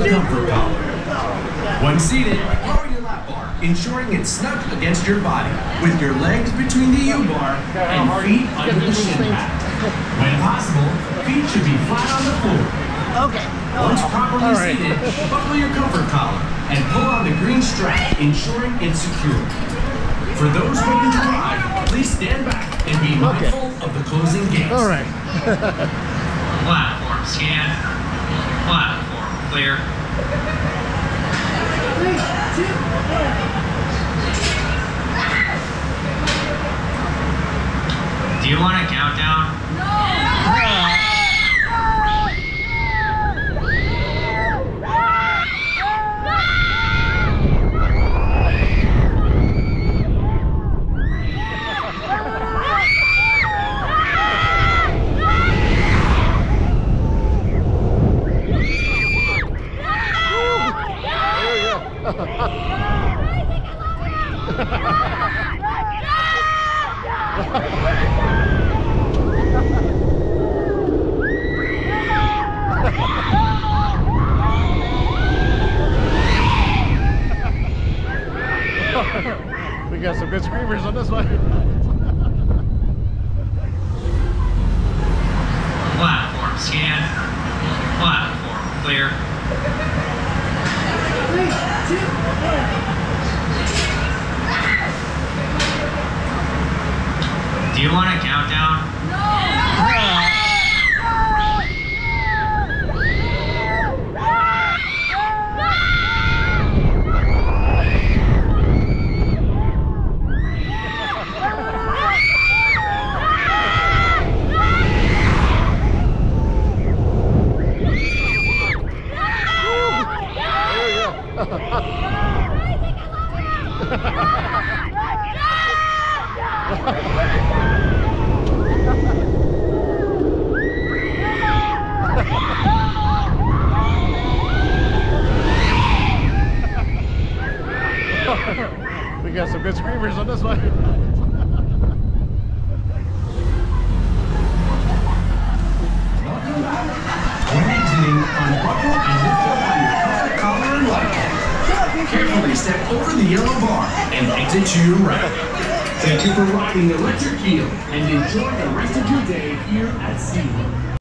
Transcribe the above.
the comfort collar. When seated, lower your lap bar, ensuring it's snug against your body, with your legs between the U-bar and feet under the shin pad. When possible, feet should be flat on the floor. Okay. Once properly seated, buckle your comfort collar and pull on the green strap, ensuring it's secure. For those waiting to ride, please stand back and be mindful of the closing gates. All right. Platform scan. Platform clear. 3, 2, 1. Do you want a countdown? We got some good screamers on this one. Platform scan. Platform clear. 3, 2, 1. Do you want a countdown? We got some good screamers on this one. When exiting, unbuckle and lift up on your comfort collar and light. Carefully step over the yellow bar and exit to your right. Thank you for riding Electric Eel and enjoy the rest of your day here at SeaWorld.